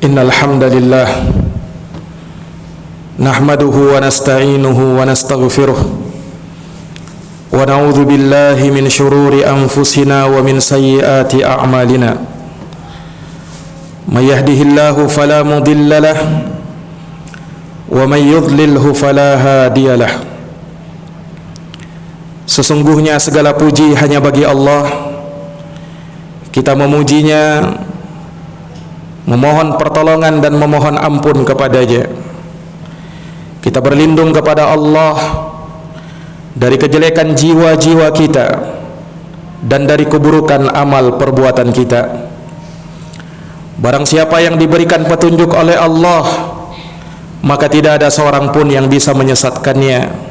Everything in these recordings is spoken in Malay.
Innal hamdalillah nahmaduhu wa nasta'inuhu wa nastaghfiruh wa na'udzu billahi min shururi anfusina wa min sayyiati a'malina. May yahdihillahu fala mudilla lahu wa may yudlilhu fala hadiyalah. Sesungguhnya segala puji hanya bagi Allah. Kita memujinya, memohon pertolongan dan memohon ampun kepadanya. Kita berlindung kepada Allah dari kejelekan jiwa-jiwa kita dan dari keburukan amal perbuatan kita. Barang siapa yang diberikan petunjuk oleh Allah, maka tidak ada seorang pun yang bisa menyesatkannya.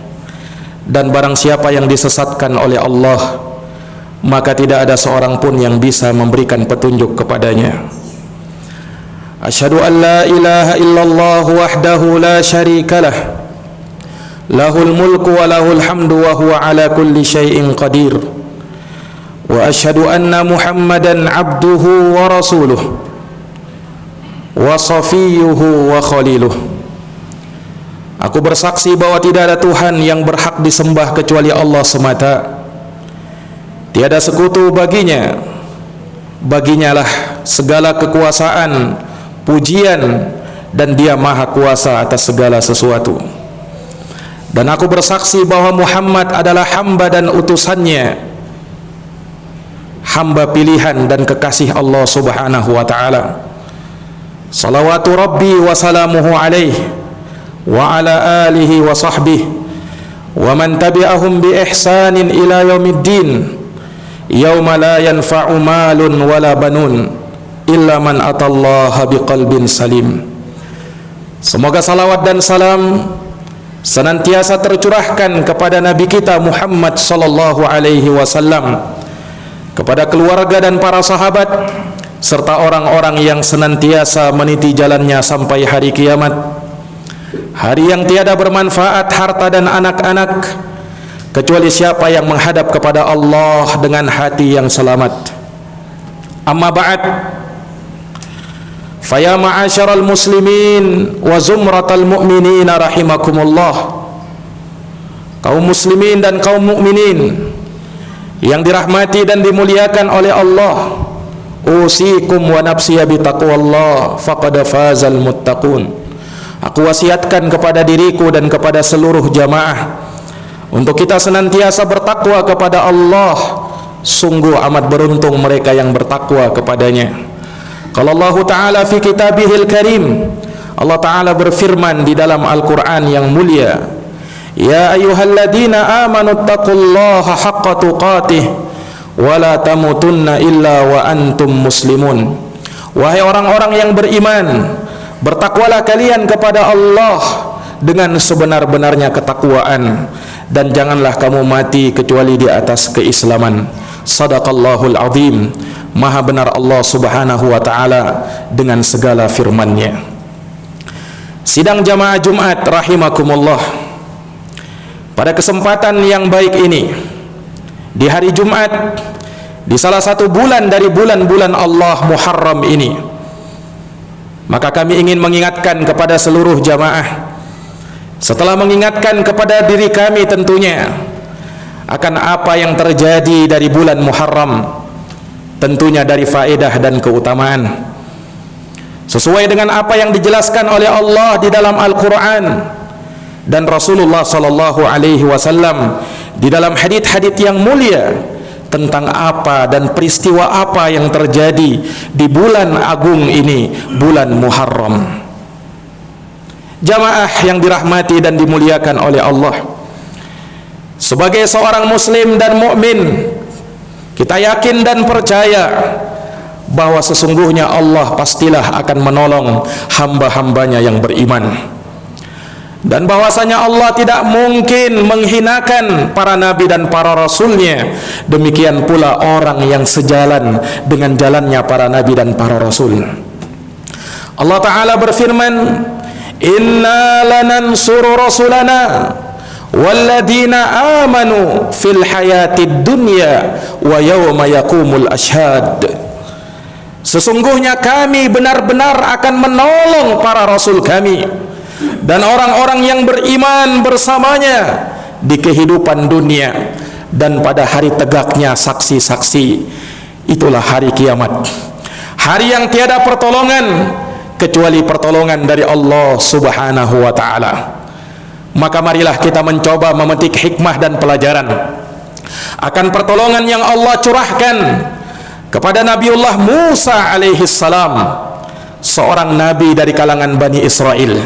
Dan barang siapa yang disesatkan oleh Allah, maka tidak ada seorang pun yang bisa memberikan petunjuk kepadanya. Asyhadu an la ilaha illallah wahdahu la syarika lah, lahul mulku wa lahul hamdu wa huwa ala kulli syai'in qadir. Wa asyhadu anna Muhammadan abduhu wa rasuluh wa safiyuhu wa khaliluh. Aku bersaksi bahwa tidak ada Tuhan yang berhak disembah kecuali Allah semata. Tiada sekutu baginya. Baginyalah segala kekuasaan, pujian, dan Dia maha kuasa atas segala sesuatu. Dan aku bersaksi bahwa Muhammad adalah hamba dan utusannya, hamba pilihan dan kekasih Allah subhanahu wa ta'ala. Salawatu Rabbi wa salamuhu alaihi wa ala alihi wa sahbihi wa man tabi'ahum bi ihsanin ila yaumiddin, yauma la yanfa'u malun wala banun illa man atallaha biqalbin salim. Semoga salawat dan salam senantiasa tercurahkan kepada Nabi kita Muhammad sallallahu alaihi wasallam, kepada keluarga dan para sahabat, serta orang-orang yang senantiasa meniti jalannya sampai hari kiamat, hari yang tiada bermanfaat harta dan anak-anak kecuali siapa yang menghadap kepada Allah dengan hati yang selamat. Amma ba'd, faya ma'asyaral muslimin wa zumratal mu'minin rahimakumullah. Kaum muslimin dan kaum mukminin yang dirahmati dan dimuliakan oleh Allah, usikum wa nafsiya bi taqwallah faqad fazal muttaqun. Aku wasiatkan kepada diriku dan kepada seluruh jamaah untuk kita senantiasa bertakwa kepada Allah. Sungguh amat beruntung mereka yang bertakwa kepadanya. Kalau Allah Ta'ala fi kitabihil karim, Allah Ta'ala berfirman di dalam Al-Quran yang mulia, ya ayyuhalladzina amanu taqullaha haqqa tuqatih wa la tamutunna illa wa antum muslimun. Wahai orang-orang yang beriman, bertakwalah kalian kepada Allah dengan sebenar-benarnya ketakwaan, dan janganlah kamu mati kecuali di atas keislaman. Sadaqallahul azim. Maha benar Allah subhanahu wa ta'ala dengan segala firman-Nya. Sidang jamaah Jumat rahimakumullah, pada kesempatan yang baik ini, di hari Jumat, di salah satu bulan dari bulan-bulan Allah Muharram ini, maka kami ingin mengingatkan kepada seluruh jamaah, setelah mengingatkan kepada diri kami tentunya akan apa yang terjadi dari bulan Muharram, tentunya dari faedah dan keutamaan, sesuai dengan apa yang dijelaskan oleh Allah di dalam Al-Quran dan Rasulullah sallallahu alaihi wasallam di dalam hadits-hadits yang mulia tentang apa dan peristiwa apa yang terjadi di bulan agung ini, bulan Muharram. Jamaah yang dirahmati dan dimuliakan oleh Allah, sebagai seorang muslim dan mukmin, kita yakin dan percaya bahwa sesungguhnya Allah pastilah akan menolong hamba-hambanya yang beriman, dan bahwasanya Allah tidak mungkin menghinakan para nabi dan para rasulnya. Demikian pula orang yang sejalan dengan jalannya para nabi dan para rasul. Allah Ta'ala berfirman, inna lanansuru rasulana walladzina amanu fil hayatid dunya wa yawma yaqumul ashhad. Sesungguhnya kami benar-benar akan menolong para rasul kami dan orang-orang yang beriman bersamanya di kehidupan dunia dan pada hari tegaknya saksi-saksi. Itulah hari kiamat, hari yang tiada pertolongan kecuali pertolongan dari Allah Subhanahu wa ta'ala. Maka marilah kita mencoba memetik hikmah dan pelajaran akan pertolongan yang Allah curahkan kepada Nabiullah Musa alaihi salam, seorang nabi dari kalangan Bani Israel,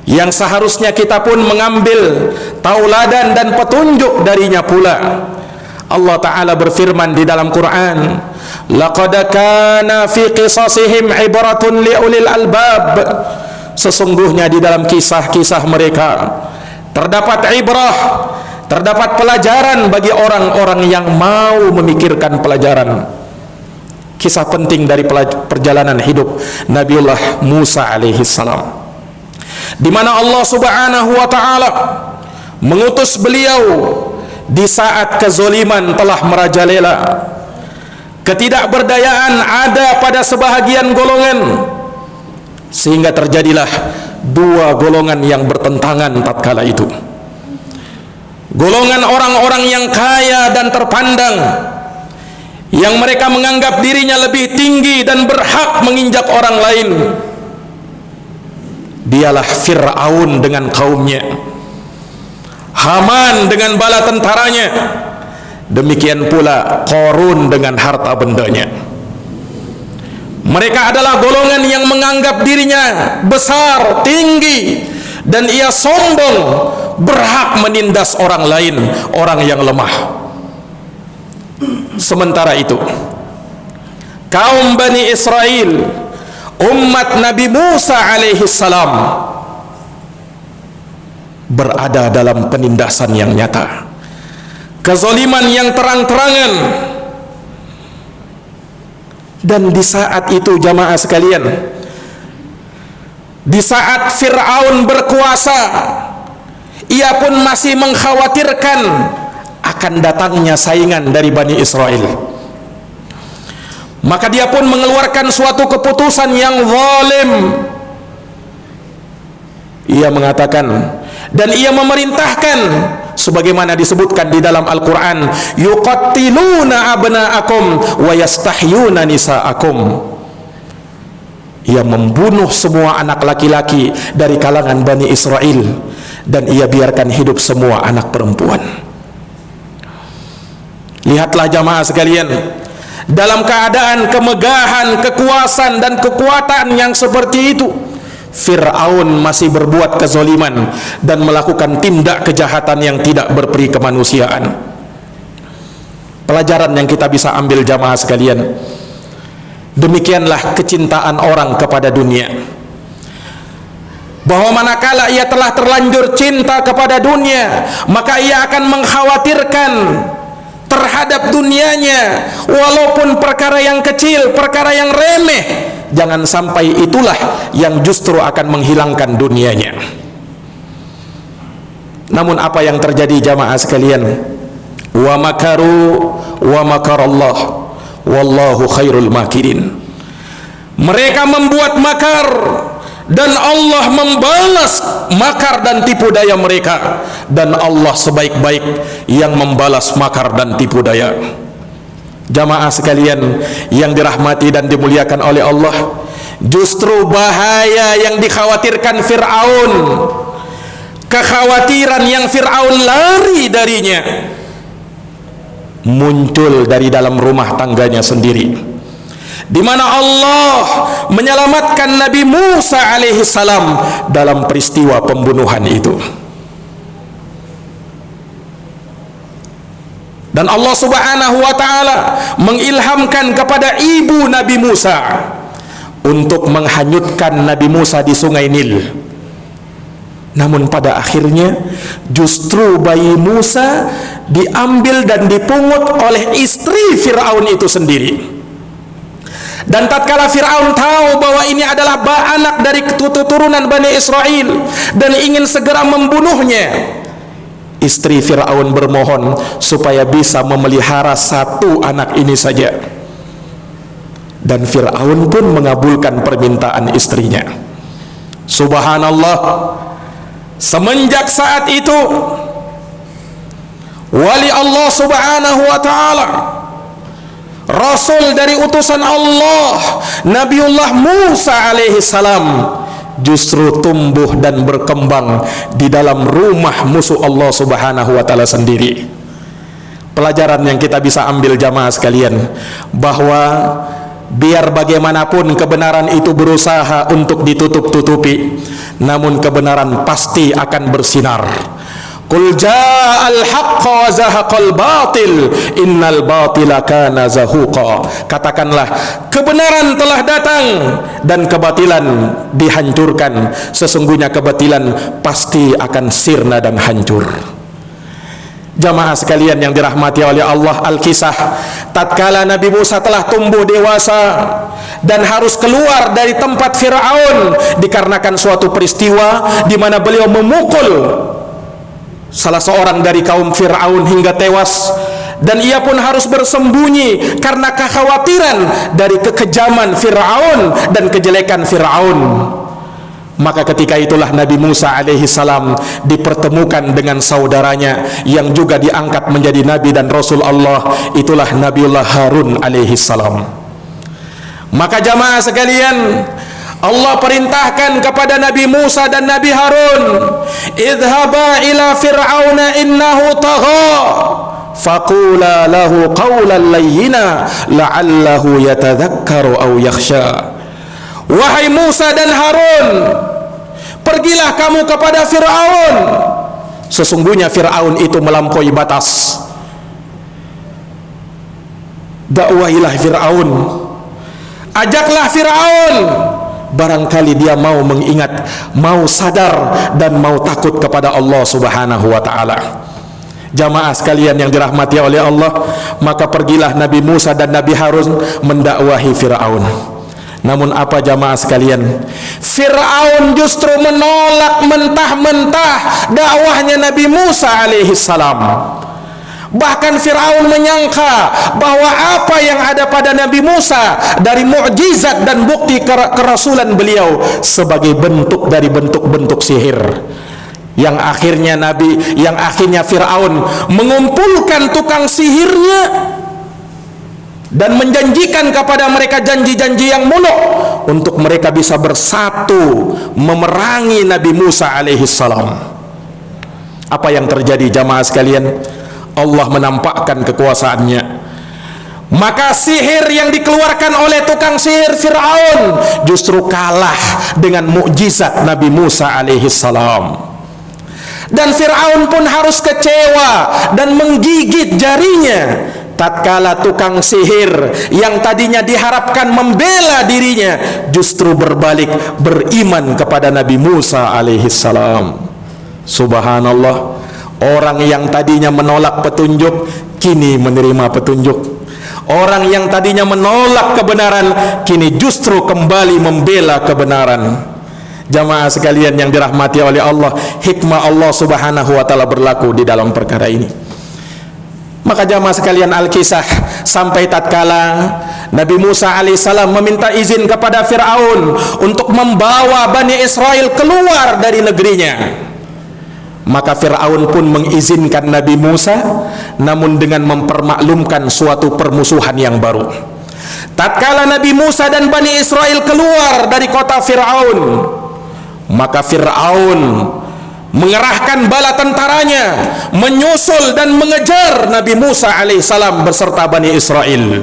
yang seharusnya kita pun mengambil tauladan dan petunjuk darinya pula. Allah Ta'ala berfirman di dalam Quran, laqad kana fi qisasihim ibratun liulil albab. Sesungguhnya di dalam kisah-kisah mereka terdapat ibrah, terdapat pelajaran bagi orang-orang yang mau memikirkan pelajaran. Kisah penting dari perjalanan hidup Nabiullah Musa alaihi salam, di mana Allah Subhanahu wa ta'ala mengutus beliau di saat kezoliman telah merajalela, ketidakberdayaan ada pada sebahagian golongan, sehingga terjadilah dua golongan yang bertentangan tatkala itu. Golongan orang-orang yang kaya dan terpandang, yang mereka menganggap dirinya lebih tinggi dan berhak menginjak orang lain. Dialah Fir'aun dengan kaumnya, Haman dengan bala tentaranya, demikian pula Qarun dengan harta bendanya. Mereka adalah golongan yang menganggap dirinya besar, tinggi, dan ia sombong, berhak menindas orang lain, orang yang lemah. Sementara itu, kaum Bani Israel, umat Nabi Musa alaihi salam, berada dalam penindasan yang nyata, kezaliman yang terang-terangan. Dan di saat itu jamaah sekalian, di saat Fir'aun berkuasa, ia pun masih mengkhawatirkan akan datangnya saingan dari Bani Israel. Maka dia pun mengeluarkan suatu keputusan yang zalim. Ia mengatakan dan ia memerintahkan, sebagaimana disebutkan di dalam Al-Quran, yuqattiluna abna'akum wa yastahyuna nisa'akum. Ia membunuh semua anak laki-laki dari kalangan Bani Israel, dan ia biarkan hidup semua anak perempuan. Lihatlah jamaah sekalian, dalam keadaan kemegahan, kekuasaan dan kekuatan yang seperti itu, Fir'aun masih berbuat kezaliman dan melakukan tindak kejahatan yang tidak berperi kemanusiaan. Pelajaran yang kita bisa ambil jamaah sekalian, demikianlah kecintaan orang kepada dunia, bahwa manakala ia telah terlanjur cinta kepada dunia, maka ia akan mengkhawatirkan terhadap dunianya, walaupun perkara yang kecil, perkara yang remeh, jangan sampai itulah yang justru akan menghilangkan dunianya. Namun apa yang terjadi jamaah sekalian? Wa makaru wa makarallah wallahu khairul makirin. Mereka membuat makar dan Allah membalas makar dan tipu daya mereka, dan Allah sebaik-baik yang membalas makar dan tipu daya. Jamaah sekalian yang dirahmati dan dimuliakan oleh Allah, justru bahaya yang dikhawatirkan Fir'aun, kekhawatiran yang Fir'aun lari darinya, muncul dari dalam rumah tangganya sendiri, di mana Allah menyelamatkan Nabi Musa alaihi salam dalam peristiwa pembunuhan itu. Dan Allah Subhanahu wa ta'ala mengilhamkan kepada ibu Nabi Musa untuk menghanyutkan Nabi Musa di sungai Nil. Namun pada akhirnya justru bayi Musa diambil dan dipungut oleh istri Fir'aun itu sendiri. Dan tatkala Fir'aun tahu bahwa ini adalah anak dari keturunan Bani Israel dan ingin segera membunuhnya, istri Fir'aun bermohon supaya bisa memelihara satu anak ini saja. Dan Fir'aun pun mengabulkan permintaan istrinya. Subhanallah, semenjak saat itu wali Allah subhanahu wa ta'ala, Rasul dari utusan Allah, Nabiullah Musa alaihi salam, justru tumbuh dan berkembang di dalam rumah musuh Allah subhanahu wa ta'ala sendiri. Pelajaran yang kita bisa ambil jamaah sekalian, bahwa biar bagaimanapun kebenaran itu berusaha untuk ditutup-tutupi, namun kebenaran pasti akan bersinar. Qul ja'al haqqa wa zahaqal batil innal batila kana zahuqa. Katakanlah, kebenaran telah datang dan kebatilan dihancurkan. Sesungguhnya kebatilan pasti akan sirna dan hancur. Jamaah sekalian yang dirahmati oleh Allah, Al-Kisah tatkala Nabi Musa telah tumbuh dewasa dan harus keluar dari tempat Fir'aun dikarenakan suatu peristiwa di mana beliau memukul salah seorang dari kaum Fir'aun hingga tewas, dan ia pun harus bersembunyi karena kekhawatiran dari kekejaman Fir'aun dan kejelekan Fir'aun. Maka ketika itulah Nabi Musa alaihi salam dipertemukan dengan saudaranya yang juga diangkat menjadi Nabi dan Rasul Allah, itulah Nabiullah Harun alaihi salam. Maka jamaah sekalian, Allah perintahkan kepada Nabi Musa dan Nabi Harun, idhaba ila fir'auna innahu tagha faqula lahu qawlan layyina la'allahu yatadhakkaru aw yakhsha. Wahai Musa dan Harun, pergilah kamu kepada Fir'aun. Sesungguhnya Fir'aun itu melampaui batas. Dakwahilah Fir'aun, ajaklah Fir'aun, barangkali dia mau mengingat, mau sadar, dan mau takut kepada Allah subhanahu wa ta'ala. Jamaah sekalian yang dirahmati oleh Allah, maka pergilah Nabi Musa dan Nabi Harun mendakwahi Fir'aun. Namun apa jamaah sekalian, Fir'aun justru menolak mentah-mentah dakwahnya Nabi Musa alaihi salam. Bahkan Fir'aun menyangka bahwa apa yang ada pada Nabi Musa dari mukjizat dan bukti kerasulan beliau sebagai bentuk dari bentuk-bentuk sihir, yang akhirnya Fir'aun mengumpulkan tukang sihirnya dan menjanjikan kepada mereka janji-janji yang muluk untuk mereka bisa bersatu memerangi Nabi Musa alaihi salam. Apa yang terjadi jamaah sekalian? Allah menampakkan kekuasaannya. Maka sihir yang dikeluarkan oleh tukang sihir Fir'aun justru kalah dengan mukjizat Nabi Musa alaihi salam. Dan Fir'aun pun harus kecewa dan menggigit jarinya tatkala tukang sihir yang tadinya diharapkan membela dirinya justru berbalik beriman kepada Nabi Musa alaihi salam. Subhanallah, orang yang tadinya menolak petunjuk kini menerima petunjuk. Orang yang tadinya menolak kebenaran kini justru kembali membela kebenaran. Jamaah sekalian yang dirahmati oleh Allah, hikmah Allah subhanahu wa ta'ala berlaku di dalam perkara ini. Maka jamaah sekalian, Al-Kisah sampai tatkala Nabi Musa alaihissalam meminta izin kepada Fir'aun untuk membawa Bani Israel keluar dari negerinya. Maka Fir'aun pun mengizinkan Nabi Musa, namun dengan mempermaklumkan suatu permusuhan yang baru. Tatkala Nabi Musa dan Bani Israel keluar dari kota Fir'aun, maka Fir'aun mengerahkan bala tentaranya menyusul dan mengejar Nabi Musa alaihissalam beserta Bani Israel.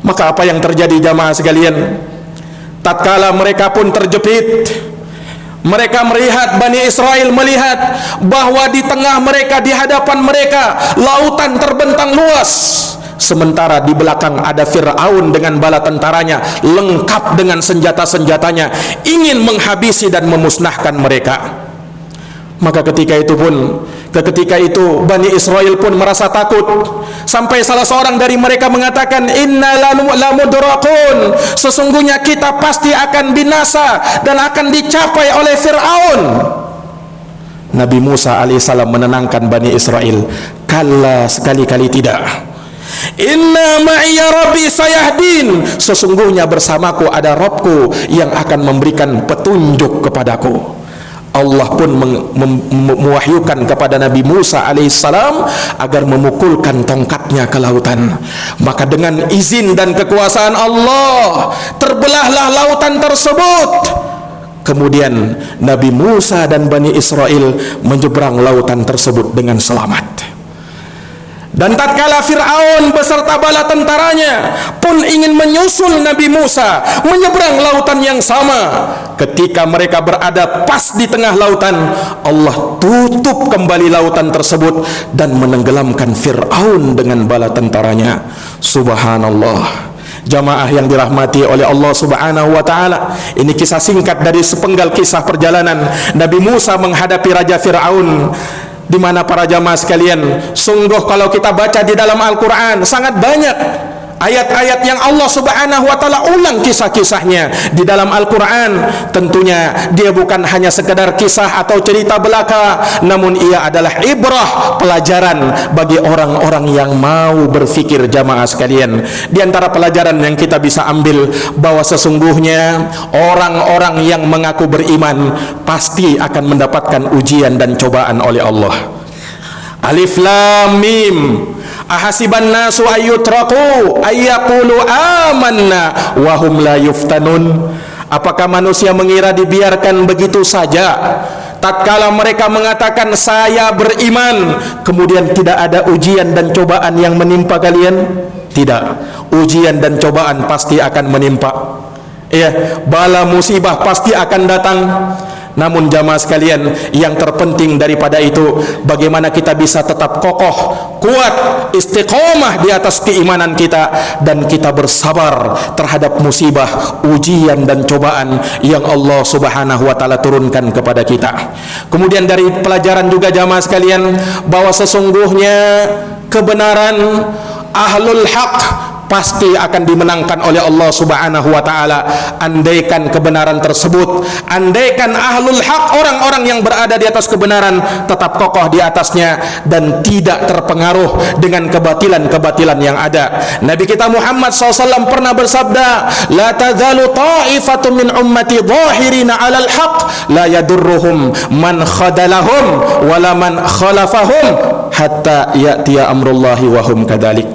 Maka apa yang terjadi jamaah sekalian? Tatkala mereka pun terjepit, mereka melihat, Bani Israel melihat bahwa di tengah mereka, di hadapan mereka lautan terbentang luas, sementara di belakang ada Fir'aun dengan bala tentaranya lengkap dengan senjata-senjatanya, ingin menghabisi dan memusnahkan mereka. Maka ketika itu Bani Israel pun merasa takut, sampai salah seorang dari mereka mengatakan, inna lamudrakun, sesungguhnya kita pasti akan binasa dan akan dicapai oleh Fir'aun. Nabi Musa alaihissalam menenangkan Bani Israel, kalla, sekali-kali tidak. Inna ma'iya rabbi sayahdin, sesungguhnya bersamaku ada Rabbku yang akan memberikan petunjuk kepadaku. Allah pun mewahyukan kepada Nabi Musa alaihissalam agar memukulkan tongkatnya ke lautan. Maka dengan izin dan kekuasaan Allah, terbelahlah lautan tersebut. Kemudian Nabi Musa dan Bani Israel menyeberang lautan tersebut dengan selamat. Dan tatkala Fir'aun beserta bala tentaranya pun ingin menyusul Nabi Musa menyeberang lautan yang sama, ketika mereka berada pas di tengah lautan, Allah tutup kembali lautan tersebut dan menenggelamkan Fir'aun dengan bala tentaranya. Subhanallah. Jamaah yang dirahmati oleh Allah Subhanahu wa taala, ini kisah singkat dari sepenggal kisah perjalanan Nabi Musa menghadapi Raja Fir'aun. Di mana para jamaah sekalian, sungguh kalau kita baca di dalam Al-Quran sangat banyak ayat-ayat yang Allah Subhanahu wa taala ulang kisah-kisahnya di dalam Al-Quran. Tentunya dia bukan hanya sekedar kisah atau cerita belaka, namun ia adalah ibrah, pelajaran bagi orang-orang yang mau berfikir. Jamaah sekalian, di antara pelajaran yang kita bisa ambil bahwa sesungguhnya orang-orang yang mengaku beriman pasti akan mendapatkan ujian dan cobaan oleh Allah. Alif Lam Mim. Ahasiban nasu ayyutraku ayyaqulu amanna wa hum la yuftanun. Apakah manusia mengira dibiarkan begitu saja tatkala mereka mengatakan saya beriman, kemudian tidak ada ujian dan cobaan yang menimpa kalian? Tidak, ujian dan cobaan pasti akan menimpa. Ya, bala musibah pasti akan datang. Namun jamaah sekalian, yang terpenting daripada itu, bagaimana kita bisa tetap kokoh, kuat, istiqomah di atas keimanan kita, dan kita bersabar terhadap musibah, ujian dan cobaan yang Allah Subhanahu wa taala turunkan kepada kita. Kemudian dari pelajaran juga jamaah sekalian, bahwa sesungguhnya kebenaran, ahlul haq pasti akan dimenangkan oleh Allah Subhanahu wa taala. Andaikan kebenaran tersebut, andaikan ahlul haq, orang-orang yang berada di atas kebenaran, tetap kokoh di atasnya dan tidak terpengaruh dengan kebatilan-kebatilan yang ada. Nabi kita Muhammad SAW pernah bersabda, la tazalu ta'ifatun min ummati zahirina 'alal haq la yadurruhum man khadalahum wala man khalafahum hatta ya'tiya amrullahi wa hum kadzalik.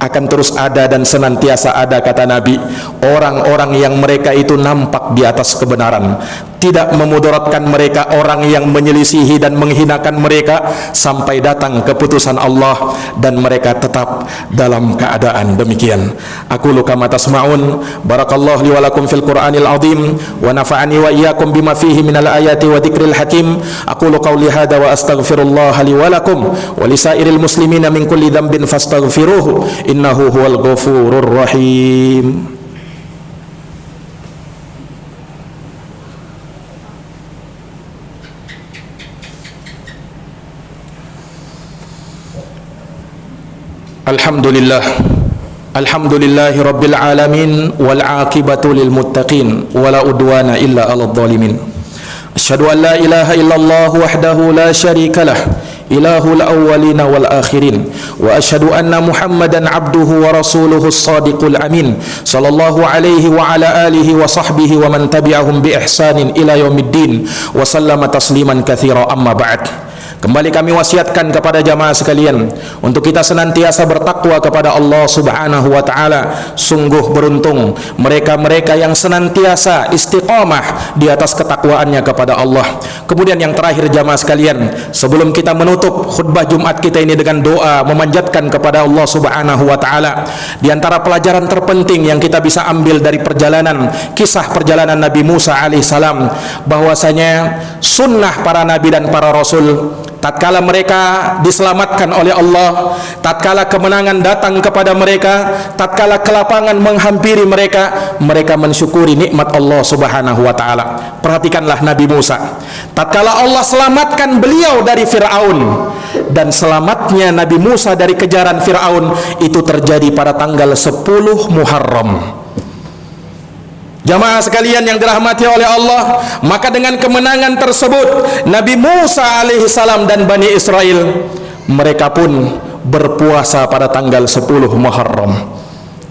Akan terus ada dan senantiasa ada, kata Nabi, orang-orang yang mereka itu nampak di atas kebenaran, tidak memudaratkan mereka orang yang menyelisihi dan menghinakan mereka sampai datang keputusan Allah dan mereka tetap dalam keadaan demikian. Aqulu kama tasma'un. Barakallahu li wa lakum fil Qur'anil azim wa nafa'ani wa iyyakum bima fihi minal ayati wa dzikril hakim. Aqulu qawli hadza wa astaghfirullah li wa lakum wa lisairil muslimina min kulli dhanbin fastaghfiruhu innahu huwal ghafurur rahim. Alhamdulillah, alhamdulillahi rabbil alamin, wal aqibatu lil muttaqin, wala udwana illa 'alal zalimin. Asyhadu an la ilaha illallah wahdahu la syarikalah, ilahul awwalina wal akhirin, wa asyhadu anna Muhammadan abduhu wa rasuluhu as-sadiqul amin, sallallahu alaihi wa ala alihi wa sahbihi wa man tabi'ahum bi ihsanin ila yaumiddin, wa sallama tasliman katsira. Amma ba'd. Kembali kami wasiatkan kepada jamaah sekalian untuk kita senantiasa bertakwa kepada Allah Subhanahu wa taala. Sungguh beruntung mereka-mereka yang senantiasa istiqamah di atas ketakwaannya kepada Allah. Kemudian yang terakhir jamaah sekalian, sebelum kita menutup khutbah Jumat kita ini dengan doa memanjatkan kepada Allah Subhanahu wa taala, di antara pelajaran terpenting yang kita bisa ambil dari perjalanan, kisah perjalanan Nabi Musa alaihissalam, bahwasanya sunnah para nabi dan para rasul, tatkala mereka diselamatkan oleh Allah, tatkala kemenangan datang kepada mereka, tatkala kelapangan menghampiri mereka, mereka mensyukuri nikmat Allah Subhanahu wa taala. Perhatikanlah Nabi Musa, tatkala Allah selamatkan beliau dari Fir'aun, dan selamatnya Nabi Musa dari kejaran Fir'aun itu terjadi pada tanggal 10 Muharram. Jamaah sekalian yang dirahmati oleh Allah, maka dengan kemenangan tersebut Nabi Musa alaihissalam dan Bani Israel, mereka pun berpuasa pada tanggal 10 Muharram.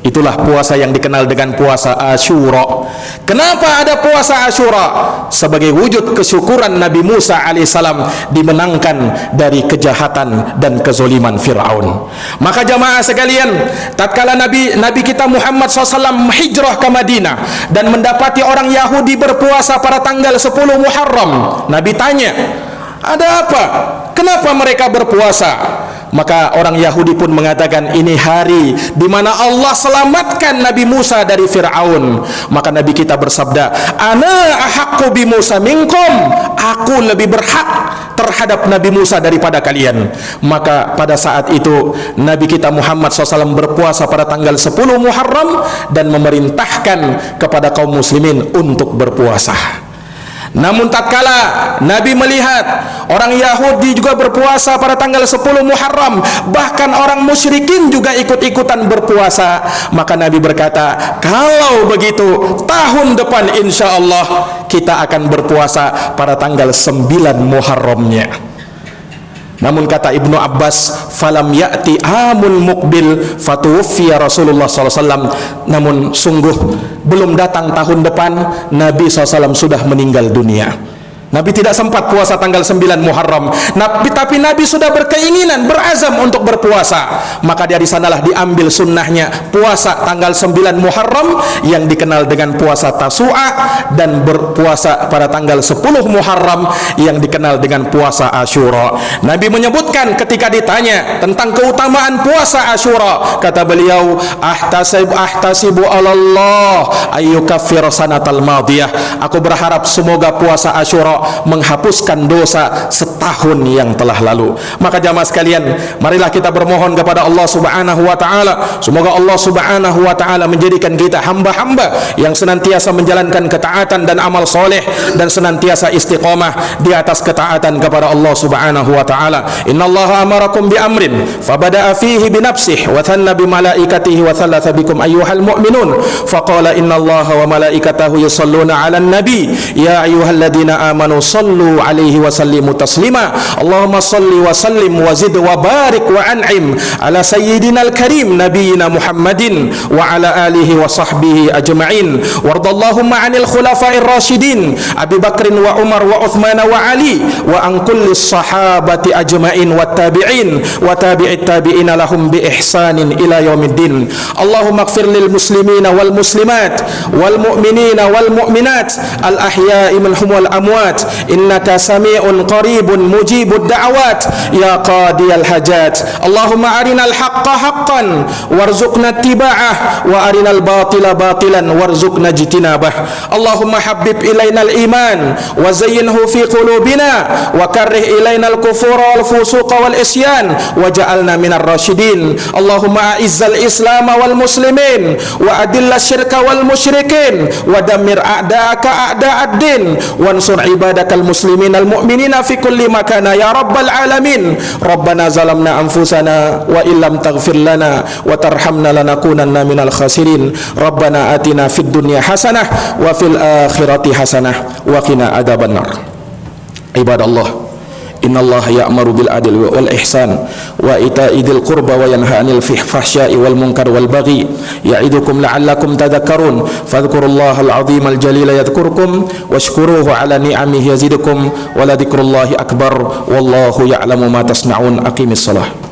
Itulah puasa yang dikenal dengan puasa Asyura. Kenapa ada puasa Asyura? Sebagai wujud kesyukuran Nabi Musa alaihissalam dimenangkan dari kejahatan dan kezoliman Fir'aun. Maka jamaah sekalian, tatkala Nabi kita Muhammad SAW hijrah ke Madinah dan mendapati orang Yahudi berpuasa pada tanggal 10 Muharram, Nabi tanya, ada apa? Kenapa mereka berpuasa? Maka orang Yahudi pun mengatakan, ini hari di mana Allah selamatkan Nabi Musa dari Fir'aun. Maka Nabi kita bersabda, ana ahaqqu bi Musa minkum, aku lebih berhak terhadap Nabi Musa daripada kalian. Maka pada saat itu Nabi kita Muhammad SAW berpuasa pada tanggal 10 Muharram dan memerintahkan kepada kaum muslimin untuk berpuasa. Namun tatkala Nabi melihat orang Yahudi juga berpuasa pada tanggal 10 Muharram, bahkan orang musyrikin juga ikut-ikutan berpuasa, maka Nabi berkata, kalau begitu tahun depan insya Allah kita akan berpuasa pada tanggal 9 Muharramnya. Namun kata Ibnu Abbas, falam ya'ti amul muqbil fatuwfiya Rasulullah SAW. Namun sungguh belum datang tahun depan, Nabi SAW sudah meninggal dunia. Nabi tidak sempat puasa tanggal 9 Muharram. Tapi Nabi sudah berkeinginan, berazam untuk berpuasa. Maka dari sanalah diambil sunnahnya puasa tanggal 9 Muharram yang dikenal dengan puasa Tasu'a, dan berpuasa pada tanggal 10 Muharram yang dikenal dengan puasa Asyura. Nabi menyebutkan ketika ditanya tentang keutamaan puasa Asyura, kata beliau, ahtasibu Allah ayyukaffir sanatal madiyah. Aku berharap semoga puasa Asyura menghapuskan dosa setahun yang telah lalu. Maka jamaah sekalian, marilah kita bermohon kepada Allah Subhanahu wa taala, semoga Allah Subhanahu wa taala menjadikan kita hamba-hamba yang senantiasa menjalankan ketaatan dan amal soleh, dan senantiasa istiqamah di atas ketaatan kepada Allah Subhanahu wa taala. Innallaha amarakum bi amrin fabada'a fihi bi nafsihi wa thanna bi malaikatihi wa thalatha bikum ayyuhal mu'minun faqala innallaha wa malaikatahu yusalluna 'alan nabi ya ayyuhalladzina amanu sallu alaihi wa sallimu taslima. Allahumma salli wa sallim wa zid wa barik wa an'im ala sayyidina al-karim nabiyina Muhammadin wa ala alihi wa sahbihi ajma'in. Wardallahumma 'anil khulafa'ir rasyidin Abi Bakrin wa Umar wa Uthman wa Ali wa an kulli sahabati ajma'in wa tabi'in wa tabi'it tabi'ina lahum bi ihsanin ila yaumiddin. Allahumma ighfir lil muslimina wal muslimat wal mu'minina wal mu'minat al ahya'i minhum wal amwat innaka sami'un qaribun mujibud da'awat ya qadiyal hajat. Allahumma arinal haqqa haqqan warzuqna ittiba'ah wa arinal batila batilan warzuqna ijtinabah. Allahumma habbib ilainal iman wa zayyinhu fi qulubina wa karrih ilainal kufura wal fusuqa wal isyan waj'alna minar rasyidin. Allahumma a'izzal islam wal muslimin wa adilla syirka wal musyrikin wa dammir a'da'aka a'da'ad din wansur ibadakal muslimin al mu'minina fi kulli makana ya rabbal alamin. Rabbana zalamna anfusana wa illam taghfir lana wa tarhamna lanakunanna minal khasirin. Rabbana atina fid dunya hasanah wa fil akhirati hasanah wa qina adzabannar. Ibadallah, innallaha ya'muru bil adli wal ihsan wa ita'i dzil qurba wa yanha 'anil fahsya'i wal munkar wal baghi ya'idukum la'allakum tadhakkarun. Fadhkurullahal 'azimul jalila yadhkurkum washkuruhu 'ala ni'amihi yazidukum wa la dzikrullahi akbar wallahu ya'lamu ma tasna'un. Aqimis shalah.